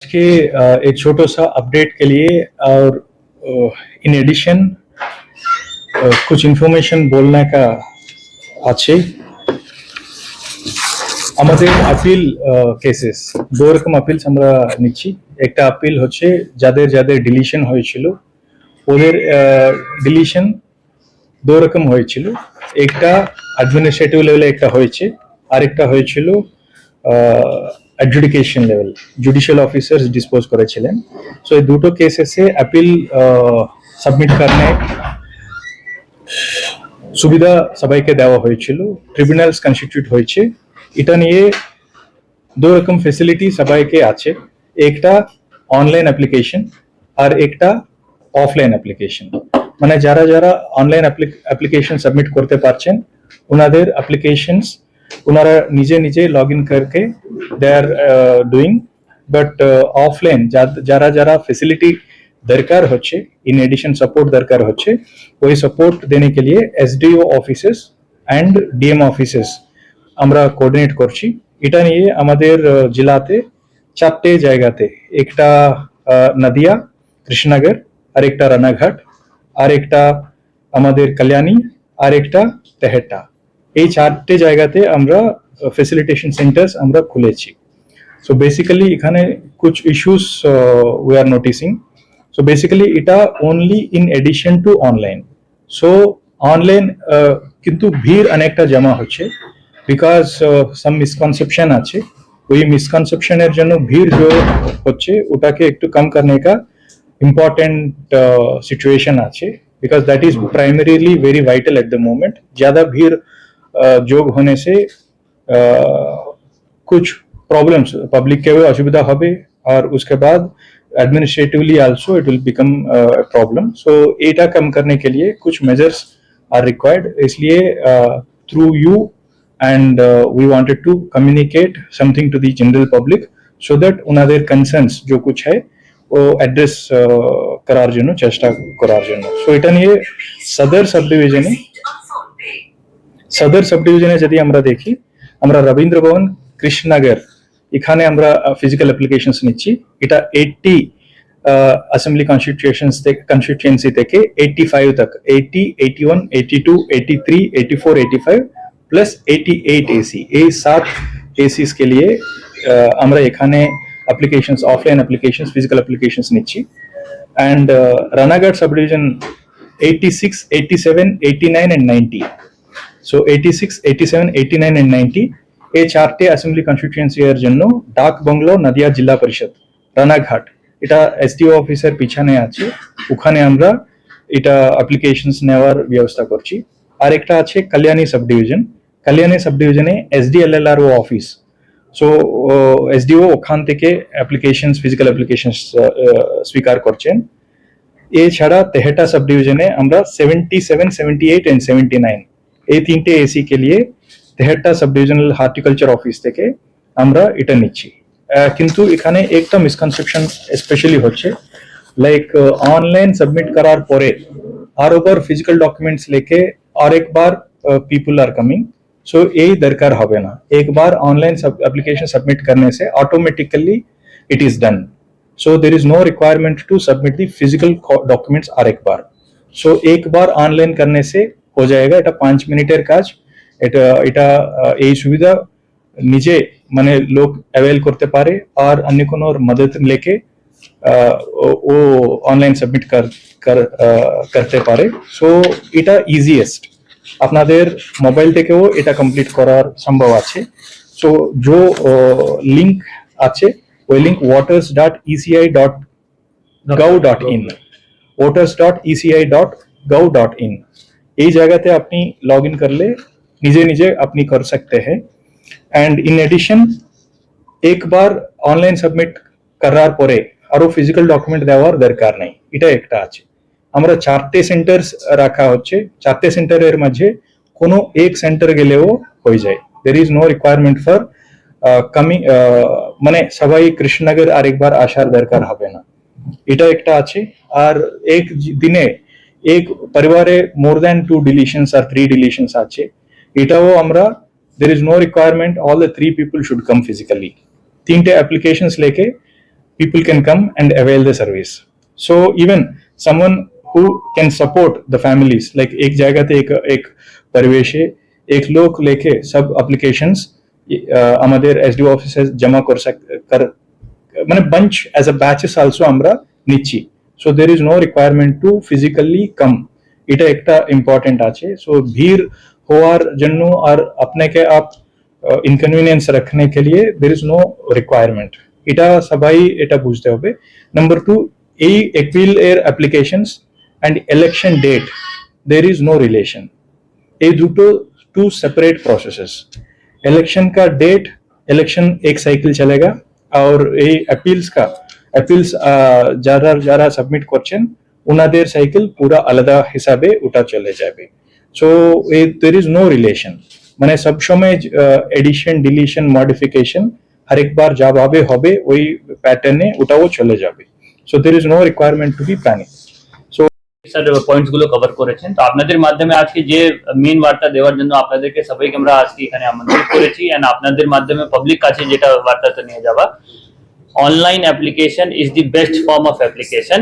के एक छोटा सा अपडेट के लिए और इन एडिशन कुछ इन्फॉर्मेशन बोलने का আছে আমাদের আপিল কেসেস দু রকম আপিলস আমরা নিচ্ছি। একটা আপিল হচ্ছে যাদের যাদের ডিলিশন হয়েছিল ওদের ডিলিশন দু রকম হয়েছিল। একটা অ্যাডমিনিস্ট্রেটিভ লেভেলে একটা হয়েছে, আরেকটা হয়েছিল adjudication level, judicial officers dispose করেছিলেন। সো এই দুটো কেসেসে অ্যাপিল সাবমিট করনে সুবিধা সবাইকে দেওয়া হয়েছিল, ট্রিব্যুনালস কনস্টিটিউট হয়েছে। এটা নিয়ে দু রকম ফেসিলিটি সবাইকে আছে, একটা অনলাইন অ্যাপ্লিকেশন আর একটা অফলাইন অ্যাপ্লিকেশন। মানে যারা যারা অনলাইন অ্যাপ্লিকেশন সাবমিট করতে পারছেন ওনাদের অ্যাপ্লিকেশনস ওনারা নিজে নিজে লগ ইন करके they are doing. But offline যারা যারা ফেসিলিটি दरकार হচ্ছে, इन एडिशन सपोर्ट दरकार হচ্ছে, ওই सपोर्ट देने के लिए SDO offices and DM offices আমরা কোঅর্ডিনেট করছি। এটা নিয়ে আমাদের জেলাতে চারটে জায়গাতে, একটা নদিয়া, কৃষ্ণনগর, আর একটা রানাঘাট, আর একটা আমাদের কল্যাণী, আর একটা তেহট্টা, এই চারটে জায়গাতে আমরা ফেসিলিটেশন সেন্টার্স আমরা খুলেছি। সো বেসিক্যালি এখানে कुछ issues we are noticing. So basically এটা only in addition to online. So online কিন্তু ভিড় অনেকটা জমা হচ্ছে, বিকজ সাম মিসকনসেপশন আছে। ওই মিসকনসেপশনের জন্য ভিড় जो হচ্ছে ওটাকে একটু কম करने का इम्पोर्टेंट सिचुएशन আছে, because that is primarily very vital at the moment. ज्यादा भीड़ जोग होने से कुछ प्रॉब्लम्स पब्लिक के असुविधा হবে, और उसके बाद administratively also it will become problem. So एटा कम करने के लिए कुछ मेजर्स आर रिक्वायर्ड। इसलिए through you and we wanted to communicate something to the general public so that उनादेर concerns जो कुछ है वो एड्रेस करार जन्य चेष्टा करार जन्य। सो এটা নিয়ে সদর সাব ডিভিশনে যদি আমরা দেখি, আমরা রবীন্দ্র ভবন, কৃষ্ণনগর এখানে আমরা ফিজিক্যাল অ্যাপ্লিকেশনস নিচ্ছি। এটা 80 অ্যাসেম্বলি কনস্টিটিউয়েন্সি থেকে 85 तक, 80, 81, 82, 83, 84, 85 प्लस 88 एसी, ये 7 एसीज के लिए আমরা এখানে applications, offline applications, physical applications নিচ্ছি। And Ranaghat sub division 86, 87, 89 and 90। So 86, 87, 89 and 90 এই চারটে অ্যাসেম্বলি কনস্টিটিউয়েন্সি এর জন্য ডাক বাংলো নদিয়া জেলা পরিষদ রানাঘাট, এটা এসডিও অফিসের পিছনে আছে, ওখানে আমরা এটা অ্যাপ্লিকেশনস নেওয়ার ব্যবস্থা করছি। আর একটা আছে Kalyani sub division, Kalyani sub ডিভিশনে এসডিএলএলআরও অফিস। সো এসডিও ওখান থেকে অ্যাপ্লিকেশনস, ফিজিক্যাল অ্যাপ্লিকেশনস স্বীকার করছেন। এছাড়া তেহট্টা সাব ডিভিশনে আমরা 77, 78 and 79 এই তিনটে এসি के लिए তেহট্টা সাব ডিভিশনাল হর্টিকালচার অফিস থেকে আমরা এটা নিচ্ছি। কিন্তু এখানে একটা মিসকনসেপশন স্পেশালি হচ্ছে, লাইক অনলাइन सबमिट करार পরে আর ওভার ফিজিক্যাল ডকুমেন্টস लेके और एक बार पीपल आर कमिंग। सो यही दरकार হবে না, एक बार ऑनलाइन एप्लीकेशन सबमिट करने से automatically it is done. So there is no requirement to submit the physical documents और एक बार। सो एक बार ऑनलाइन करने से हो जाएगा, এটা 5 মিনিটের কাজ। এটা এই সুবিধা নিজে মানে লোক অ্যাভেল করতে পারে আর অন্য কোনো মদদ लेके वो ऑनलाइन सबमिट करते পারে। সো এটা ইজিয়েস্ট, আপনাদের মোবাইল থেকেও এটা কমপ্লিট করার সম্ভব আছে। সো जो লিংক আছে ওই লিংক waters.eci.gov.in, waters.eci.gov.in এই জায়গাতে আপনি লগ ইন করলে নিজে নিজে আপনি कर सकते हैं। एंड इन एडिशन एक बार ऑनलाइन सबमिट করার পরে আরো ফিজিক্যাল ডকুমেন্ট দেওয়ার দরকার নেই, এটা একটা আছে। আমরা চারটে সেন্টার্স রাখা হচ্ছে, চারটে সেন্টারের মাঝে কোনো এক সেন্টার গেলেও হয়ে যায়। There is no requirement for coming, মানে সবাই কৃষ্ণনগর আরেকবার আসার দরকার হবে না, এটা একটা আছে। আর এক দিনে এক পরিবারে মোর দ্যান 2 ডিলিশনস আর 3 ডিলিশনস আছে, এটাও আমরা there is no requirement all the 3 people should come physically। তিনটে অ্যাপ্লিকেশনস लेके people can come and avail the service. So even someone who can support the families, like एक जगह ते एक परिवेश है, एक लोग लेके सब applications আমাদের SDO office जमा कर মানে bunch as a batches also আমরা নিচ্ছি. So there is no requirement to physically come. এটা একটা ইম্পর্টেন্ট আছে. সো ভিড় হওয়ার জন্য আর আপনাকে আপ ইনকনভিনিয়েন্স রাখনে के लिए there is no requirement. এটা সবাই এটা বুঝতে হবে. নাম্বার 2, এই অ্যাপিল এর applications and election date there is no relation. এই দুটো টু সেপারেট প্রসেসেস. इलेक्शन का डेट, इलेक्शन एक साइकिल चलेगा और এই অ্যাপিলস যারা সাবমিট করছেন উনাদের সাইকেল পুরা আলাদা হিসাবে ওটা চলে যাবে. So there is no relation. মানে সবসময় এডিশন, ডিলিশন, মডিফিকেশন আরেকবার যাভাবে হবে ওই প্যাটার্নে ওটাও চলে যাবে. So there is no requirement to be panic. Sir points গুলো কভার করেছেন, তো আপনাদের মাধ্যমে আজকে যে মেইন বার্তা দেওয়ার জন্য আপনাদেরকে সবাইকে আমরা আজকে এখানে আমন্ত্রিত করেছি, এন্ড আপনাদের মাধ্যমে পাবলিক কাছে যেটা বার্তাটা নিয়ে যাওয়া, online application is the best form of application.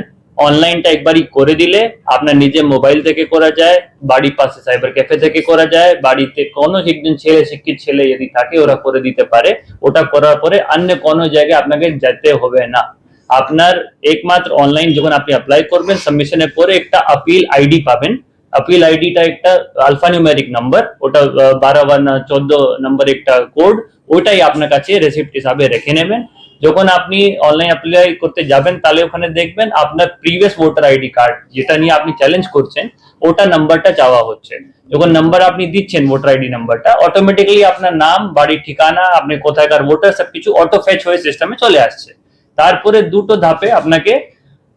অনলাইনটা একবারই করে দিলে আপনার নিজে মোবাইল থেকে করা যায়, বাড়ির পাশে সাইবার ক্যাফে থেকে করা যায়, বাড়িতে কোনো একজন ছেলে, শিক্ষিত ছেলে যদি থাকে ওরা করে দিতে পারে. ওটা করার পরে অন্য কোনো জায়গায় আপনাকে যেতে হবে না. আপনার একমাত্র অনলাইন যখন আপনি অ্যাপ্লাই করবেন, সাবমিশনের পরে একটা আপিল আইডি পাবেন. আপিল আইডিটা একটা আলফানিউমেরিক নাম্বার, ওটা 12 না 14 নম্বর একটা কোড, ওইটাই আপনার কাছে রেসিপ্ট হিসাবে রেখে নেবেন. যখন আপনি অনলাইন অ্যাপ্লাই করতে যাবেন তাহলে ওখানে দেখবেন আপনার প্রিভিয়াস ভোটার আইডি কার্ড যেটা নিয়ে আপনি চ্যালেঞ্জ করছেন ওটা নাম্বারটা চাওয়া হচ্ছে. যখন নাম্বার আপনি দিচ্ছেন ভোটার আইডি নাম্বারটা, অটোমেটিক্যালি আপনার নাম, বাড়ির ঠিকানা, আপনি কোথাকার ভোটার সবকিছু অটো ফেচ হয়ে সিস্টেমে চলে আসছে. তারপরে দুটো ধাপে আপনাকে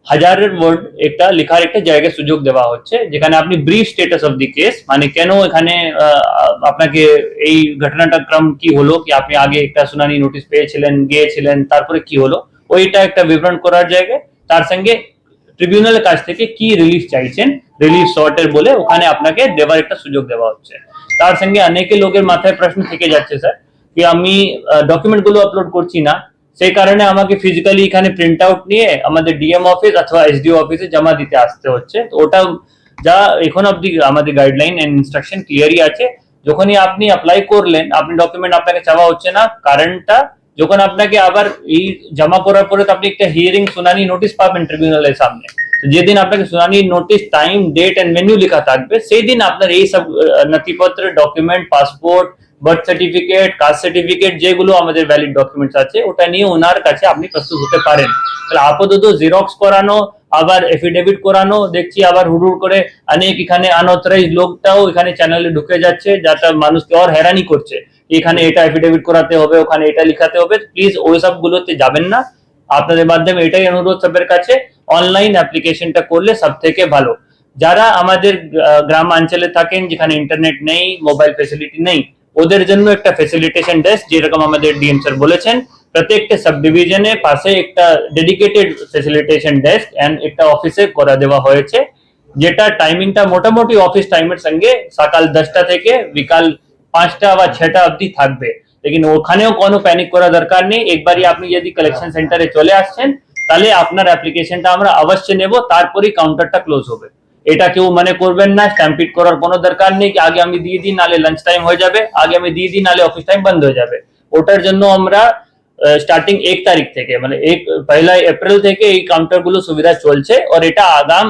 হাজারের ওয়ার্ড একটা লেখার একটা জায়গায় সুযোগ দেওয়া হচ্ছে, যেখানে আপনি brief status of the case, মানে কেন এখানে আপনাকে এই ঘটনাটা ক্রম কি হলো, কি আপনি আগে একটা শুনানি নোটিশ পেয়েছিলেন, গিয়েছিলেন, তারপরে কি হলো, ওইটা একটা বিবরণ করার জায়গায়, তার সঙ্গে ট্রিবিউনালের কাছ থেকে কি রিলিফ চাইছেন, রিলিফ শর্টের বলে ওখানে আপনাকে দেওয়ার একটা সুযোগ দেওয়া হচ্ছে. তার সঙ্গে অনেকে লোকের মাথায় প্রশ্ন থেকে যাচ্ছে স্যার, কি আমি ডকুমেন্ট গুলো আপলোড করছি না, সেই কারণে আমাকে ফিজিক্যালি এখানে প্রিন্ট আউট নিয়ে আমাদের ডিএম অফিস অথবা এসডিও অফিসে জমা দিতে আসতে হচ্ছে. তো ওটা যা এখন অব্দি আমাদের গাইডলাইন এন্ড ইনস্ট্রাকশন ক্লিয়ারই আছে. যখনই আপনি অ্যাপ্লাই করলেন, আপনি ডকুমেন্ট আপনাকে চাওয়া হচ্ছে না, কারণটা যখন আপনাকে আবার এই জমা করার পরে তো আপনি একটা হিয়ারিং, শুনানি নোটিশ পাবেন ট্রিবিউনালের সামনে. যেদিন আপনাকে শুনানি notice, time, date and venue লেখা থাকবে, সেই দিন আপনার এই সব নথিপত্র, document, passport, birth certificate, caste certificate, যেগুলো আমাদের ভ্যালিড ডকুমেন্টস আছে, ওটা নিয়ে ওনার কাছে আপনি প্রস্তুত হতে পারেন. তাহলে আপাতত জেরক্স করানো, আবার এফিডেভিট করানো, দেখছি আবার হুড়ুড় করে অনেক এখানে আনঅথরাইজ লোকটাও এখানে চ্যানেলে ঢুকে যাচ্ছে, যাটা মানুষকে আর হেরানি করছে. এখানে এটা এফিডেভিট করাতে হবে, ওখানে এটা লিখাতে হবে. প্লিজ ওই সব গুলোতে যাবেন না. আপনাদের মাধ্যমে এটাই অনুরোধ সবের কাছে, অনলাইন অ্যাপ্লিকেশনটা করলে সব থেকে ভালো. যারা আমাদের গ্রামাঞ্চলে থাকেন, যেখানে ইন্টারনেট নেই, মোবাইল ফেসিলিটি নেই, ওদের জন্য একটা ফেসিলিটেশন ডেস্ক, যেরকম আমাদের ডিএম স্যার বলেছেন, প্রত্যেকটা সাব ডিভিশনের পাশে একটা ডেডিকেটেড ফেসিলিটেশন ডেস্ক এন্ড একটা অফিসে করা দেওয়া হয়েছে, যেটা টাইমিংটা মোটামুটি অফিস টাইমের সঙ্গে সকাল 10টা থেকে বিকাল 5টা বা 6টা অবধি থাকবে. লেকিন ওখানেও কোনো প্যানিক করা দরকার নেই. একবারই আপনি যদি কালেকশন সেন্টারে চলে আসছেন, তাহলে আপনার অ্যাপ্লিকেশনটা আমরা অবশ্যই নেব, তারপরেই কাউন্টারটা ক্লোজ হবে. এটা কেউ মনে করবেন না, স্ট্যাম্পিড করার কোনো দরকার নেই কি আগে আমি দিয়ে দিই নালে লাঞ্চ টাইম হয়ে যাবে, আগে আমি দিয়ে দিই নালে অফিস টাইম বন্ধ হয়ে যাবে. ওটার জন্য আমরা স্টার্টিং 1 তারিখ থেকে, মানে 1 এপ্রিল থেকে এই কাউন্টার গুলো সুবিধা চলছে, আর এটা আগাম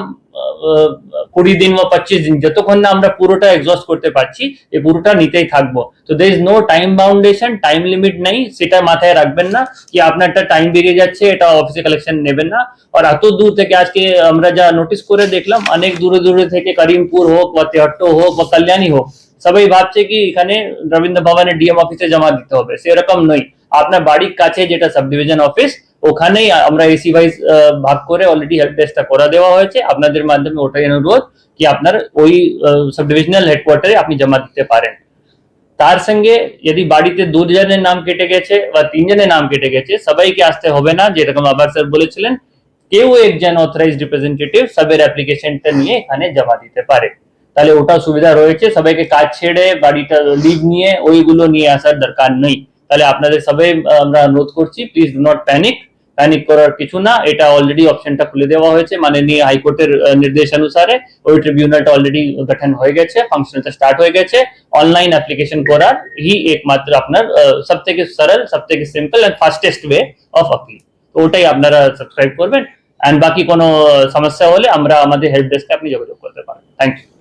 20 দিন বা 25 দিন যতক্ষণ না আমরা পুরোটা এক্সস্ট করতে পারছি, এই পুরোটা নিতেই থাকবো. তো there is no time boundation, time limit নেই, সেটা মাথায় রাখবেন না কি আপনার একটা টাইম বেরিয়ে যাচ্ছে, এটা অফিসে কালেকশন নেবেন না. আর এত দূর থেকে আজকে আমরা যা নোটিস করে দেখলাম, অনেক দূরে দূরে থেকে করিমপুর হোক বা তেহট্ট হোক বা কল্যাণী হোক, সবাই ভাবছে কি এখানে রবীন্দ্র ভবনের ডিএম অফিসে জমা দিতে হবে, সেরকম নয়. আপনার বাড়ির কাছে যেটা সাব ডিভিশন অফিস, ওখানেই আমরা এসি ওয়াইজ ভাগ করে অলরেডি হেল্প ডেস্কটা করা দেওয়া হয়েছে. আপনাদের মাধ্যমে ওটাই অনুরোধ কি আপনার ওই সাব ডিভিশনাল হেডকোয়ার্টারে আপনি জমা দিতে পারেন. তার সঙ্গে যদি বাড়িতে 2 জনের নাম কেটে গেছে বা 3 জনের নাম কেটে গেছে, সবাইকে আসতে হবে না, যেরকম আবার স্যার বলেছিলেন, কেউ একজন অথরাইজড রিপ্রেজেন্টেটিভ সবের অ্যাপ্লিকেশনটা নিয়ে এখানে জমা দিতে পারে. তাহলে ওটা সুবিধা রয়েছে, সবাইকে কাজ ছেড়ে বাড়িটা লিভ নিয়ে ওইগুলো নিয়ে আসার দরকার নেই. তাহলে আপনাদের সবাই আমরা অনুরোধ করছি, please do not panic. Panic করার কিছু না, এটা অলরেডি অপশনটা খুলে দেওয়া হয়েছে মাননীয় হাইকোর্টের নির্দেশানুসারে। ওই ট্রিবিউনালটা অলরেডি গঠন হয়ে গেছে, ফাংশনটা স্টার্ট হয়ে গেছে। অনলাইন অ্যাপ্লিকেশন করার হি একমাত্র আপনার সব থেকে সরল, সব থেকে simple and fastest way of appeal. তো ওটাই আপনারা সাবস্ক্রাইব করবেন। এন্ড বাকি কোনো সমস্যা হলে আমরা আমাদের হেল্প ডেস্কে আপনি যোগাযোগ করতে পারেন। Thank you.